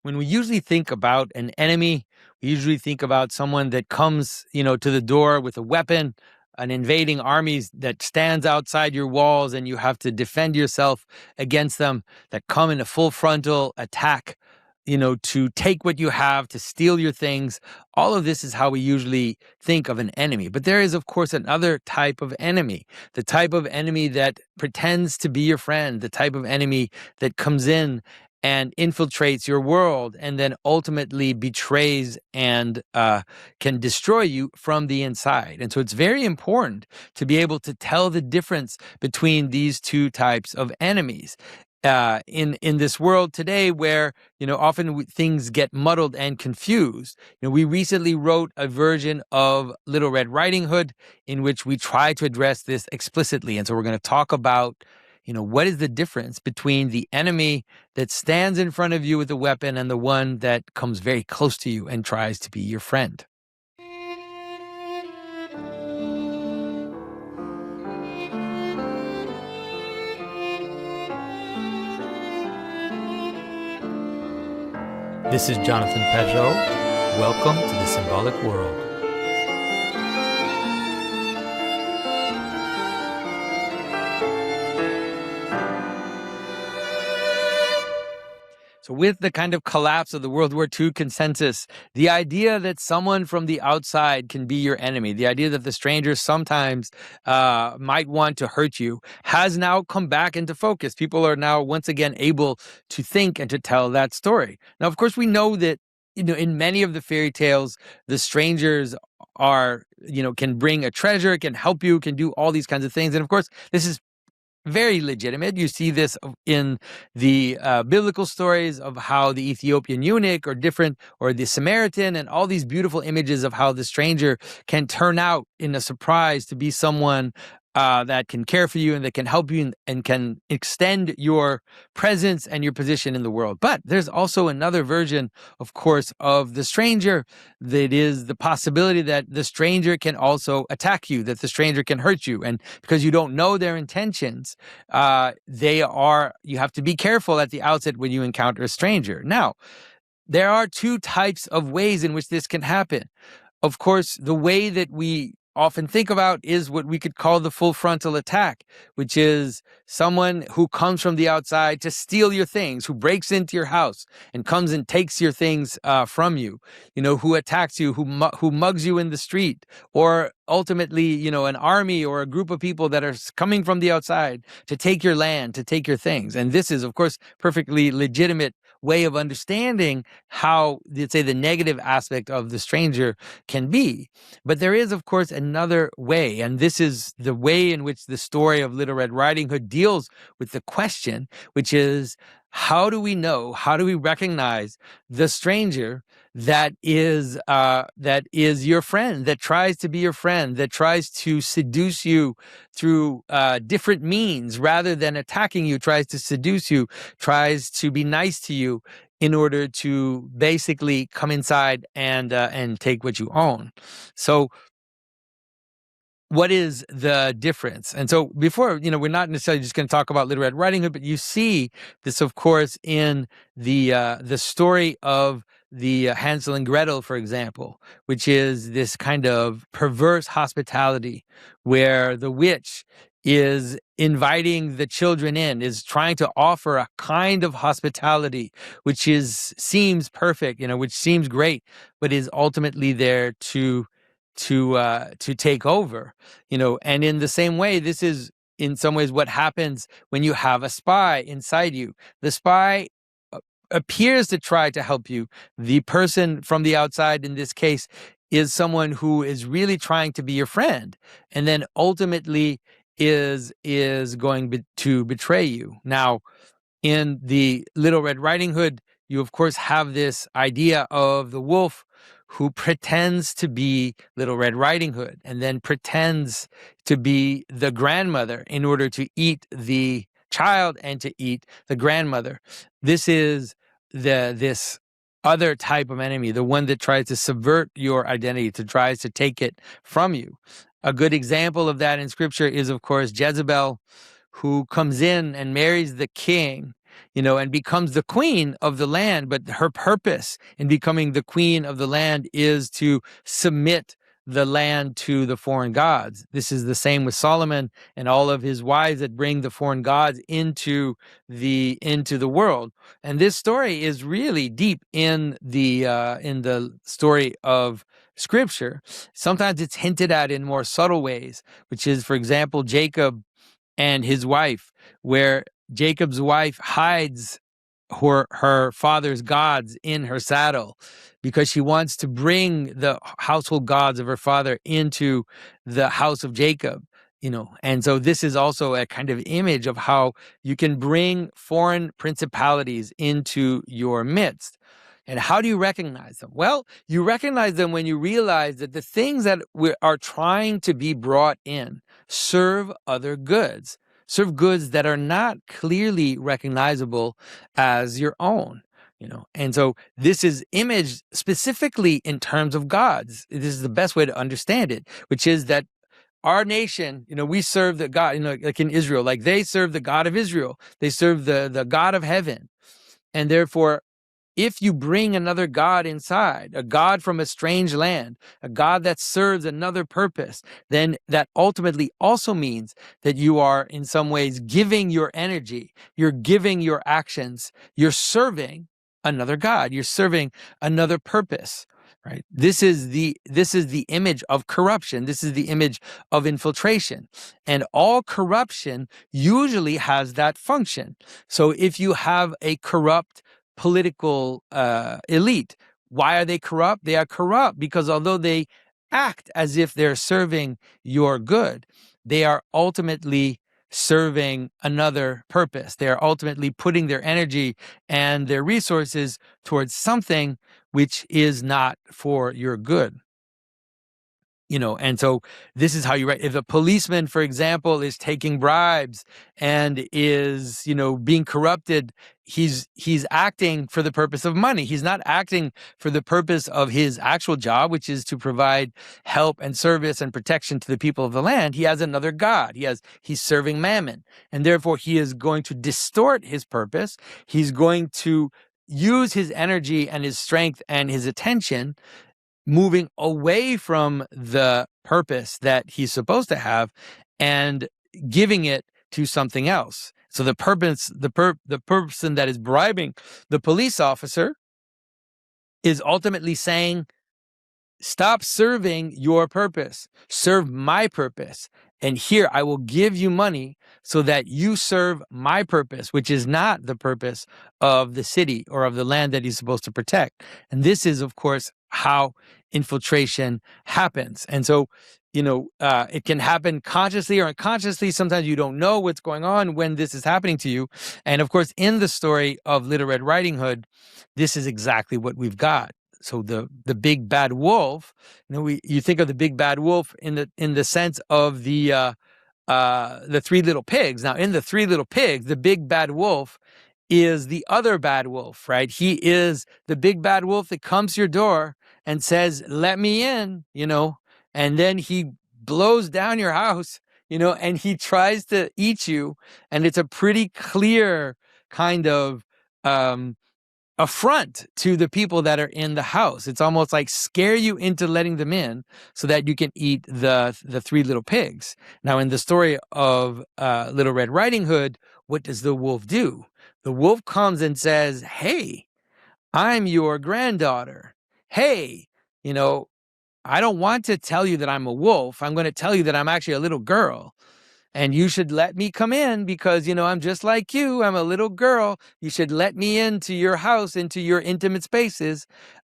When we usually think about an enemy, we usually think about someone that comes, to the door with a weapon, an invading army that stands outside your walls and you have to defend yourself against them, that come in a full frontal attack, to take what you have, to steal your things. All of this is how we usually think of an enemy. But there is, of course, another type of enemy, the type of enemy that pretends to be your friend, the type of enemy that comes in and infiltrates your world and then ultimately betrays and can destroy you from the inside. And so it's very important to be able to tell the difference between these two types of enemies. In this world today where, often things get muddled and confused. We recently wrote a version of Little Red Riding Hood in which we try to address this explicitly. And so we're going to talk about what is the difference between the enemy that stands in front of you with a weapon and the one that comes very close to you and tries to be your friend. This is Jonathan Pajot. Welcome to the Symbolic World. So with the kind of collapse of the World War II consensus, the idea that someone from the outside can be your enemy, the idea that the stranger sometimes might want to hurt you, has now come back into focus. People are now once again able to think and to tell that story. Now, of course, we know that in many of the fairy tales, the strangers are, can bring a treasure, can help you, can do all these kinds of things. And of course, this is very legitimate. You see this in the biblical stories of how the Ethiopian eunuch or the Samaritan, and all these beautiful images of how the stranger can turn out in a surprise to be someone that can care for you and that can help you and can extend your presence and your position in the world. But there's also another version, of course, of the stranger that is the possibility that the stranger can also attack you, that the stranger can hurt you. And because you don't know their intentions, you have to be careful at the outset when you encounter a stranger. Now, there are two types of ways in which this can happen. Of course, the way that we often think about is what we could call the full frontal attack, which is someone who comes from the outside to steal your things, who breaks into your house and comes and takes your things from you, who attacks you, who mugs you in the street, or ultimately, an army or a group of people that are coming from the outside to take your land, to take your things. And this is, of course, perfectly legitimate way of understanding how, let's say, the negative aspect of the stranger can be. But there is, of course, another way, and this is the way in which the story of Little Red Riding Hood deals with the question, which is, how do we know, how do we recognize the stranger that is your friend, that tries to be your friend, that tries to seduce you through different means rather than attacking you, tries to seduce you, tries to be nice to you in order to basically come inside and take what you own. So what is the difference? And so before, we're not necessarily just going to talk about Little Red Riding Hood, but you see this, of course, in the story of the Hansel and Gretel, for example, which is this kind of perverse hospitality where the witch is inviting the children in, is trying to offer a kind of hospitality which seems perfect, which seems great, but is ultimately there to take over, and in the same way, this is in some ways what happens when you have a spy inside you. The spy appears to try to help you. The person from the outside, in this case, is someone who is really trying to be your friend, and then ultimately is going to betray you. Now, in the Little Red Riding Hood, you of course have this idea of the wolf who pretends to be Little Red Riding Hood and then pretends to be the grandmother in order to eat the child and to eat the grandmother. This is this other type of enemy, the one that tries to subvert your identity, tries to take it from you. A good example of that in scripture is, of course, Jezebel, who comes in and marries the king and becomes the queen of the land. But her purpose in becoming the queen of the land is to submit the land to the foreign gods. This is the same with Solomon and all of his wives that bring the foreign gods into the world. And this story is really deep in the story of Scripture. Sometimes it's hinted at in more subtle ways, which is, for example, Jacob and his wife, where Jacob's wife hides her father's gods in her saddle because she wants to bring the household gods of her father into the house of Jacob. And so this is also a kind of image of how you can bring foreign principalities into your midst. And how do you recognize them? Well, you recognize them when you realize that the things that are trying to be brought in serve other goods, serve goods that are not clearly recognizable as your own. And so this is imaged specifically in terms of gods. This is the best way to understand it, which is that our nation, we serve the God, like in Israel, like they serve the God of Israel. They serve the God of heaven. And therefore, if you bring another God inside, a God from a strange land, a God that serves another purpose, then that ultimately also means that you are in some ways giving your energy, you're giving your actions, you're serving another God, you're serving another purpose. Right. This is the image of corruption. This is the image of infiltration. And all corruption usually has that function. So if you have a corrupt political elite, why are they corrupt? They are corrupt because although they act as if they're serving your good, they are ultimately serving another purpose. They are ultimately putting their energy and their resources towards something which is not for your good. And so this is how you write. If a policeman, for example, is taking bribes and is, being corrupted, he's acting for the purpose of money. He's not acting for the purpose of his actual job, which is to provide help and service and protection to the people of the land. He has another God. He's serving mammon. And therefore he is going to distort his purpose. He's going to use his energy and his strength and his attention moving away from the purpose that he's supposed to have and giving it to something else. So the person that is bribing the police officer is ultimately saying, stop serving your purpose, serve my purpose. And here I will give you money so that you serve my purpose, which is not the purpose of the city or of the land that he's supposed to protect. And this is, of course, how infiltration happens. And so, it can happen consciously or unconsciously. Sometimes you don't know what's going on when this is happening to you. And of course, in the story of Little Red Riding Hood, this is exactly what we've got. So the big bad wolf, you think of the big bad wolf in the sense of the Three Little Pigs. Now, in the Three Little Pigs, the big bad wolf is the other bad wolf, right? He is the big bad wolf that comes to your door and says, "Let me in," and then he blows down your house, and he tries to eat you, and it's a pretty clear kind of affront to the people that are in the house. It's almost like scare you into letting them in so that you can eat the Three Little Pigs. Now, in the story of Little Red Riding Hood, what does the wolf do? The wolf comes and says, "Hey, I'm your granddaughter. Hey, I don't want to tell you that I'm a wolf. I'm going to tell you that I'm actually a little girl. And you should let me come in because, I'm just like you. I'm a little girl. You should let me into your house, into your intimate spaces."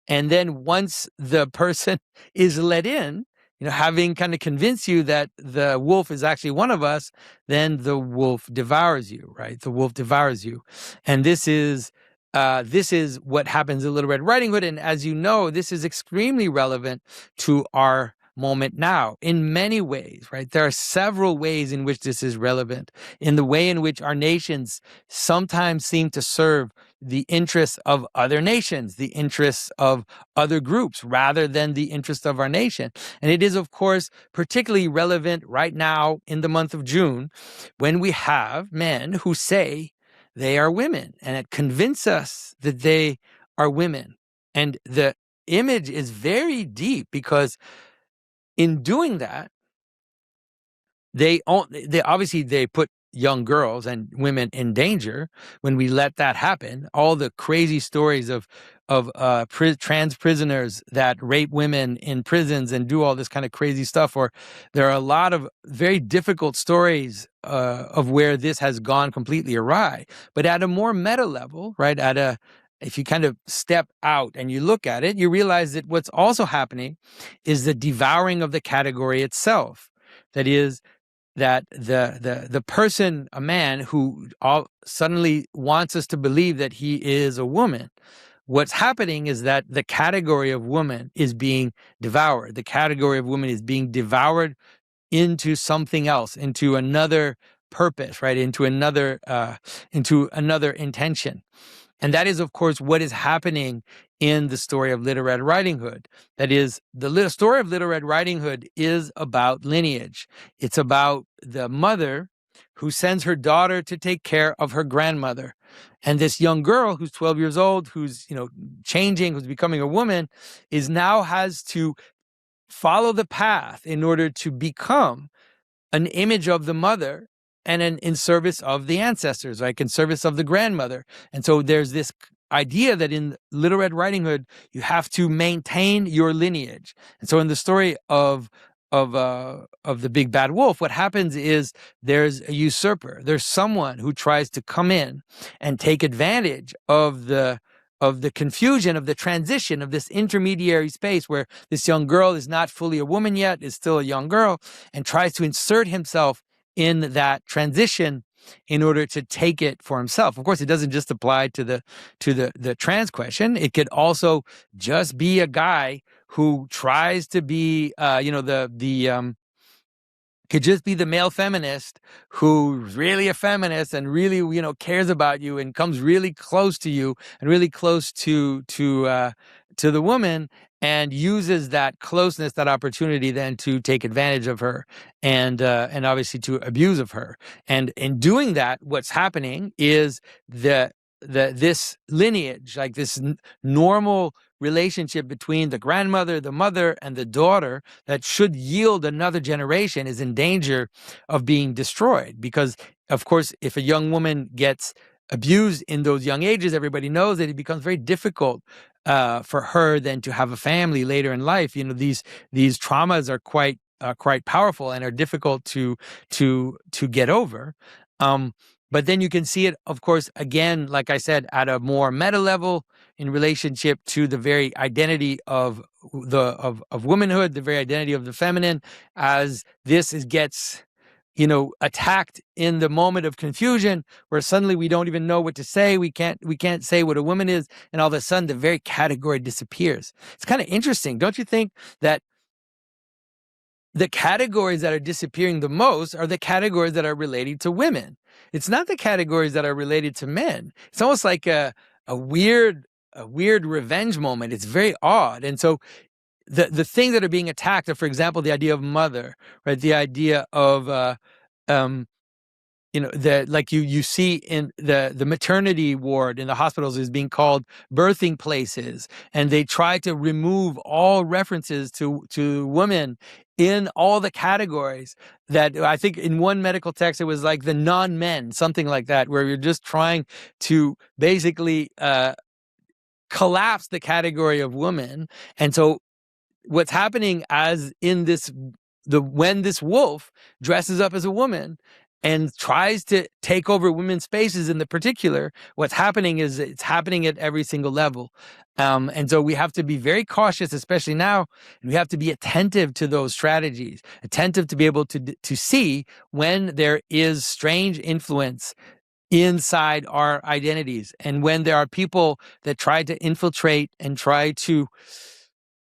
And then once the person is let in, having kind of convinced you that the wolf is actually one of us, then the wolf devours you, right? The wolf devours you. And this is what happens in Little Red Riding Hood. And as you know, this is extremely relevant to our moment now in many ways, right? There are several ways in which this is relevant, in the way in which our nations sometimes seem to serve the interests of other nations, the interests of other groups, rather than the interests of our nation. And it is, of course, particularly relevant right now in the month of June, when we have men who say they are women, and it convinces us that they are women. And the image is very deep because in doing that, they obviously they put young girls and women in danger when we let that happen. All the crazy stories of trans prisoners that rape women in prisons and do all this kind of crazy stuff, or there are a lot of very difficult stories of where this has gone completely awry. But at a more meta level, right, if you kind of step out and you look at it, you realize that what's also happening is the devouring of the category itself. That is, that the person, a man who suddenly wants us to believe that he is a woman, what's happening is that the category of woman is being devoured. The category of woman is being devoured into something else, into another purpose, right? Into another intention. And that is, of course, what is happening in the story of Little Red Riding Hood. That is, the story of Little Red Riding Hood is about lineage. It's about the mother who sends her daughter to take care of her grandmother. And this young girl who's 12 years old, who's, changing, who's becoming a woman, now has to follow the path in order to become an image of the mother and in service of the ancestors, like in service of the grandmother. And so there's this idea that in Little Red Riding Hood, you have to maintain your lineage. And so in the story of the Big Bad Wolf, what happens is there's a usurper. There's someone who tries to come in and take advantage of the confusion, of the transition, of this intermediary space where this young girl is not fully a woman yet, is still a young girl, and tries to insert himself in that transition in order to take it for himself. Of course, it doesn't just apply to the trans question. It could also just be a guy who tries to be, could just be the male feminist who's really a feminist and really, cares about you and comes really close to you and really close to the woman, and uses that closeness, that opportunity then to take advantage of her and obviously to abuse of her. And in doing that, what's happening is this lineage, like this normal relationship between the grandmother, the mother, and the daughter that should yield another generation, is in danger of being destroyed. Because, of course, if a young woman gets abused in those young ages, everybody knows that it becomes very difficult for her then to have a family later in life. These traumas are quite powerful and are difficult to get over. But then you can see it, of course, again, like I said, at a more meta level in relationship to the very identity of womanhood, the very identity of the feminine, as this gets attacked in the moment of confusion, where suddenly we don't even know what to say. We can't say what a woman is, and all of a sudden the very category disappears. It's kind of interesting, don't you think, that the categories that are disappearing the most are the categories that are related to women? It's not the categories that are related to men. It's almost like a weird revenge moment. It's very odd. And so the things that are being attacked are, for example, the idea of mother, right? The idea of like you see in the maternity ward in the hospitals is being called birthing places, and they try to remove all references to women in all the categories. That I think in one medical text it was like the non-men, something like that, where you're just trying to basically collapse the category of woman. And so what's happening as in when this wolf dresses up as a woman and tries to take over women's spaces in the particular, what's happening is it's happening at every single level. And so we have to be very cautious, especially now, and we have to be attentive to those strategies, attentive to be able to see when there is strange influence inside our identities, and when there are people that try to infiltrate and try to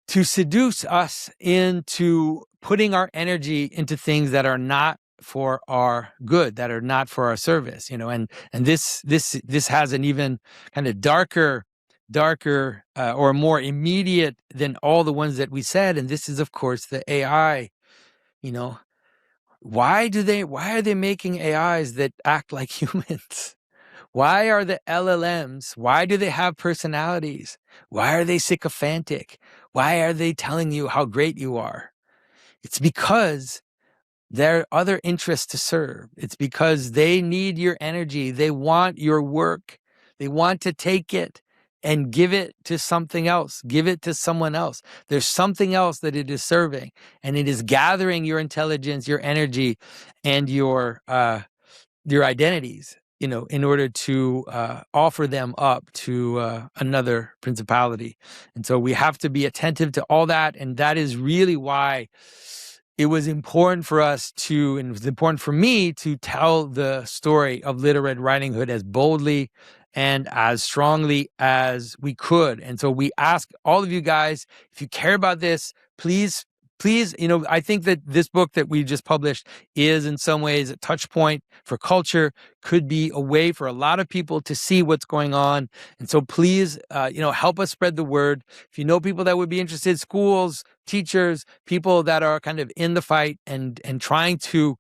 seduce us into putting our energy into things that are not for our good, that are not for our service, and this has an even kind of darker or more immediate than all the ones that we said. And this is, of course, the AI. Why are they making AIs that act like humans? Why are the LLMs, why do they have personalities? Why are they sycophantic? Why are they telling you how great you are? It's because there are other interests to serve. It's because they need your energy. They want your work. They want to take it and give it to something else, give it to someone else. There's something else that it is serving, and it is gathering your intelligence, your energy, and your identities, in order to offer them up to another principality. And so we have to be attentive to all that. And that is really why it was important for us to, and it was important for me to tell the story of Little Red Riding Hood as boldly and as strongly as we could. And so we ask all of you guys, if you care about this, please, I think that this book that we just published is in some ways a touch point for culture, could be a way for a lot of people to see what's going on. And so please, help us spread the word. If you know people that would be interested, schools, teachers, people that are kind of in the fight and trying to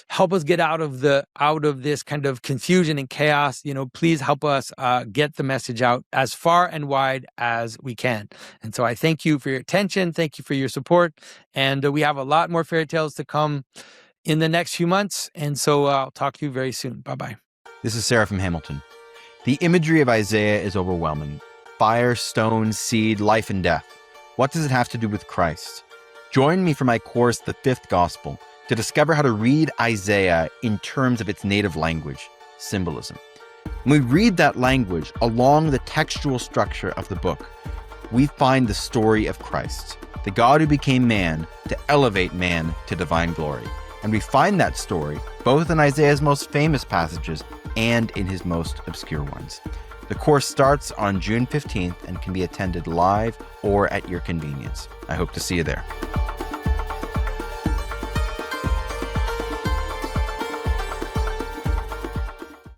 help us get out of this kind of confusion and chaos, please help us get the message out as far and wide as we can. And so I thank you for your attention. Thank you for your support. And we have a lot more fairy tales to come in the next few months. And so I'll talk to you very soon. Bye-bye. This is Sarah from Hamilton. The imagery of Isaiah is overwhelming. Fire, stone, seed, life and death. What does it have to do with Christ? Join me for my course, The Fifth Gospel, to discover how to read Isaiah in terms of its native language, symbolism. When we read that language along the textual structure of the book, we find the story of Christ, the God who became man to elevate man to divine glory. And we find that story both in Isaiah's most famous passages and in his most obscure ones. The course starts on June 15th and can be attended live or at your convenience. I hope to see you there.